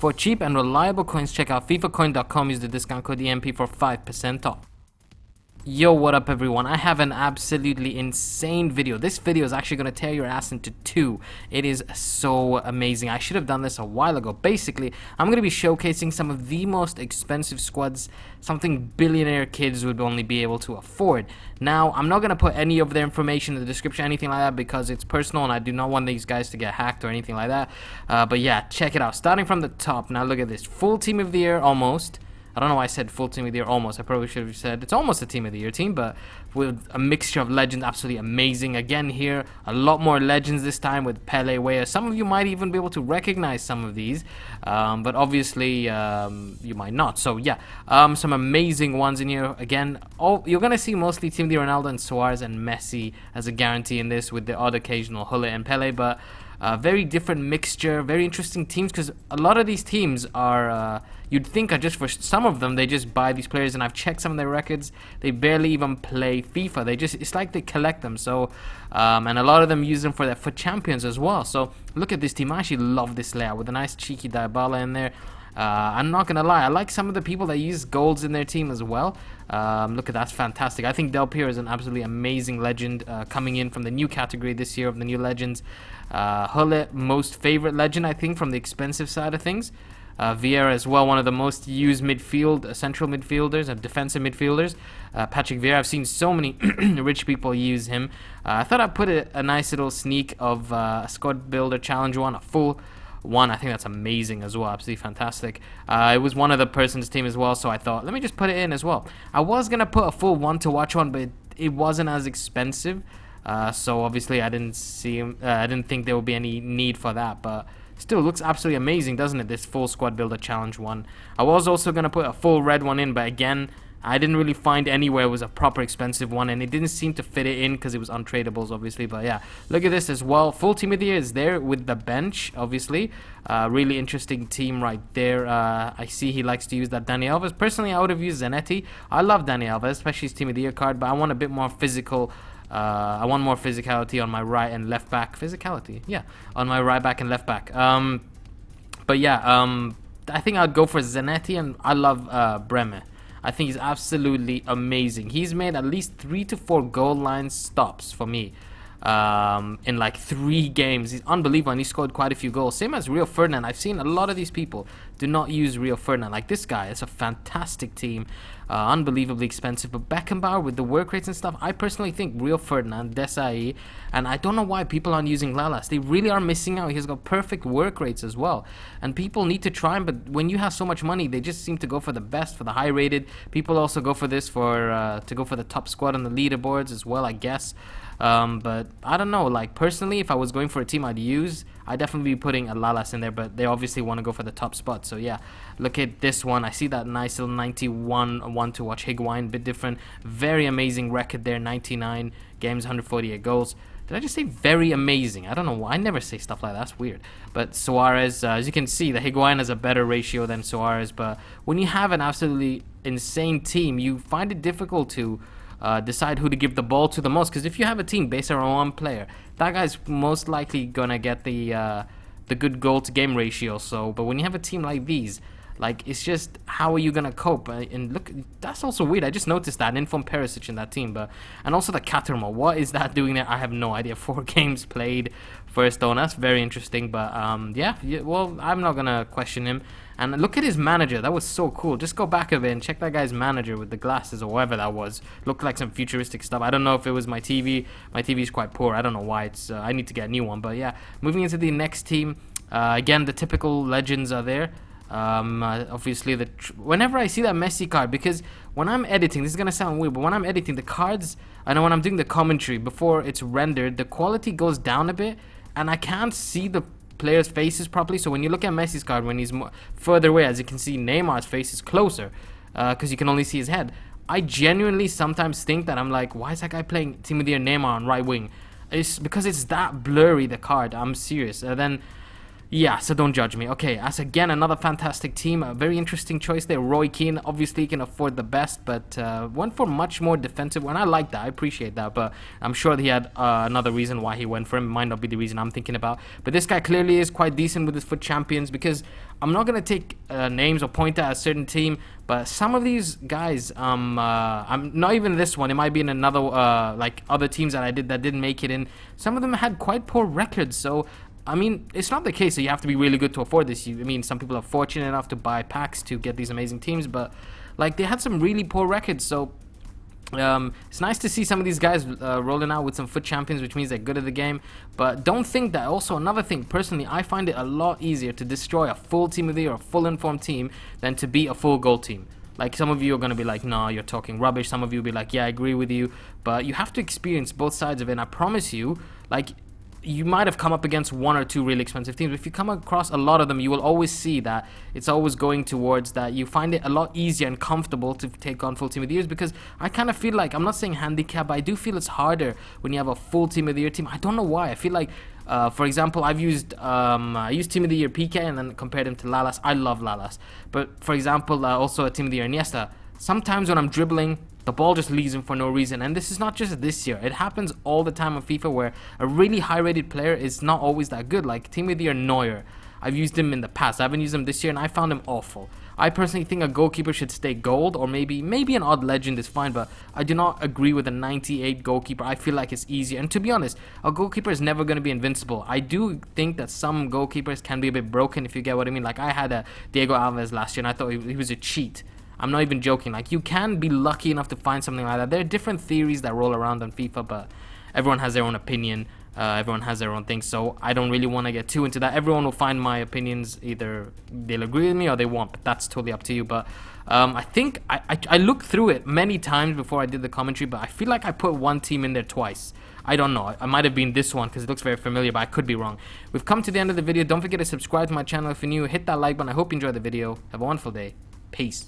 For cheap and reliable coins, check out FIfaCoin.com. Use the discount code EMP for 5% off. Yo, what up everyone? I have an absolutely insane video. This video is actually going to tear your ass into two. It is so amazing. I should have done this a while ago. Basically, I'm going to be showcasing some of the most expensive squads, something billionaire kids would only be able to afford. Now, I'm not going to put any of their information in the description, anything like that, because it's personal and I do not want these guys to get hacked or anything like that. But yeah, check it out. Starting from the top, now look at this. Full team of the year, almost. I don't know why I said full team of the year almost. I probably should have said it's almost a team of the year team, but with a mixture of legends, absolutely amazing. Again here, a lot more legends this time with Pele, Weah. Some of you might even be able to recognize some of these, but obviously you might not. So yeah, some amazing ones in here. Again, you're going to see mostly Team of the Year Ronaldo and Suarez and Messi as a guarantee in this, with the odd occasional Hulle and Pele, but very different mixture, very interesting teams, because a lot of these teams are, you'd think are just for some of them, they just buy these players, and I've checked some of their records, they barely even play FIFA, it's like they collect them, so, and a lot of them use them for their FUT champions as well. So look at this team. I actually love this layout with a nice cheeky Dybala in there. I'm not gonna lie, I like some of the people that use golds in their team as well. Look at that's fantastic. I think Del Piero is an absolutely amazing legend, coming in from the new category this year of the new legends. Hulle, most favorite legend, I think, from the expensive side of things. Vieira as well, one of the most used central midfielders and defensive midfielders. Patrick Vieira, I've seen so many rich people use him. I thought I'd put a nice little sneak of a squad builder challenge one, a full one. I think that's amazing as well, absolutely fantastic. It was one of the person's team as well, so I thought, let me just put it in as well. I was gonna put a full one to watch one, but it wasn't as expensive, so obviously I didn't see him. I didn't think there would be any need for that, but still looks absolutely amazing, doesn't it? This full squad builder challenge one. I was also gonna put a full red one in, but again, I didn't really find anywhere it was a proper expensive one, and it didn't seem to fit it in because it was untradables, obviously. But yeah, look at this as well. Full team of the year is there with the bench, obviously. Really interesting team right there. I see he likes to use that Dani Alves. Personally, I would have used Zanetti. I love Dani Alves, especially his team of the year card, but I want a bit more physical. I want more physicality on my right and left back. Physicality, yeah, on my right back and left back. But yeah, I think I'd go for Zanetti, and I love Bremer. I think he's absolutely amazing. He's made at least 3 to 4 goal line stops for me in like 3 games. He's unbelievable, and he scored quite a few goals. Same as Rio Ferdinand. I've seen a lot of these people do not use Rio Ferdinand. Like this guy, it's a fantastic team. Unbelievably expensive, but Beckenbauer with the work rates and stuff, I personally think Rio Ferdinand, Desai, and I don't know why people aren't using Lalas. They really are missing out. He's got perfect work rates as well, and people need to try him, but when you have so much money, they just seem to go for the best, for the high rated. People also go for this for to go for the top squad on the leaderboards as well, I guess. But I don't know, like personally, if I was going for a team I'd definitely be putting a Lalas in there, but they obviously want to go for the top spot. So yeah, look at this one. I see that nice little 91 one to watch. Higuain, bit different, very amazing record there. 99 games, 148 goals. Did I just say very amazing? I don't know why. I never say stuff like that. That's weird. But Suarez, as you can see, the Higuain has a better ratio than Suarez, but when you have an absolutely insane team, you find it difficult to decide who to give the ball to the most, because if you have a team based on one player, that guy's most likely gonna get the good goal to game ratio. So, but when you have a team like these, like, it's just, how are you gonna cope? And look, that's also weird. I just noticed that Inform Perisic in that team, but and also the Catermo. What is that doing there? I have no idea. 4 games played, first own. That's very interesting. But yeah. Well, I'm not gonna question him. And look at his manager. That was so cool. Just go back a bit and check that guy's manager with the glasses or whatever that was. Looked like some futuristic stuff. I don't know if it was my TV. My TV is quite poor. I don't know why. It's I need to get a new one. But yeah, moving into the next team. Again, the typical legends are there. Obviously, whenever I see that Messi card, because when I'm editing, this is gonna sound weird, but when I'm editing the cards, I know when I'm doing the commentary before it's rendered, the quality goes down a bit, and I can't see the players' faces properly. So when you look at Messi's card, when he's further away, as you can see, Neymar's face is closer, because you can only see his head. I genuinely sometimes think that I'm like, why is that guy playing Team of the Year Neymar on right wing? It's because it's that blurry, the card. I'm serious. Then Yeah, so don't judge me. Okay, as again, another fantastic team. A very interesting choice there. Roy Keane, obviously he can afford the best, but went for much more defensive one. I like that. I appreciate that, but I'm sure he had another reason why he went for him. It might not be the reason I'm thinking about. But this guy clearly is quite decent with his FUT champions, because I'm not going to take names or point at a certain team, but some of these guys, I'm not even this one. It might be in another, like other teams that I did that didn't make it in. Some of them had quite poor records, so I mean, it's not the case that you have to be really good to afford this. I mean, some people are fortunate enough to buy packs to get these amazing teams, but like they had some really poor records. So it's nice to see some of these guys rolling out with some FUT champions, which means they're good at the game. But don't think that. Also, another thing, personally, I find it a lot easier to destroy a full team of the year or a full informed team than to beat a full gold team. Like, some of you are going to be like, no, you're talking rubbish. Some of you will be like, yeah, I agree with you. But you have to experience both sides of it. And I promise you, like, you might have come up against one or two really expensive teams. If you come across a lot of them, you will always see that it's always going towards that. You find it a lot easier and comfortable to take on full team of the years, because I kind of feel like, I'm not saying handicap, but I do feel it's harder when you have a full team of the year team. I don't know why. I feel like, for example, I used team of the year PK and then compared him to Lalas. I love Lalas, but for example, also a team of the year Iniesta. Sometimes when I'm dribbling, the ball just leaves him for no reason. And this is not just this year. It happens all the time on FIFA, where a really high-rated player is not always that good. Like team of the year Neuer. I've used him in the past. I haven't used him this year, and I found him awful. I personally think a goalkeeper should stay gold, or maybe an odd legend is fine, but I do not agree with a 98 goalkeeper. I feel like it's easier. And to be honest, a goalkeeper is never going to be invincible. I do think that some goalkeepers can be a bit broken, if you get what I mean. Like I had a Diego Alves last year, and I thought he was a cheat. I'm not even joking. Like, you can be lucky enough to find something like that. There are different theories that roll around on FIFA, but everyone has their own opinion. Everyone has their own thing, so I don't really want to get too into that. Everyone will find my opinions, either they'll agree with me or they won't, but that's totally up to you. But I think I looked through it many times before I did the commentary, but I feel like I put one team in there twice. I don't know. I might have been this one because it looks very familiar, but I could be wrong. We've come to the end of the video. Don't forget to subscribe to my channel if you're new. Hit that like button. I hope you enjoyed the video. Have a wonderful day. Peace.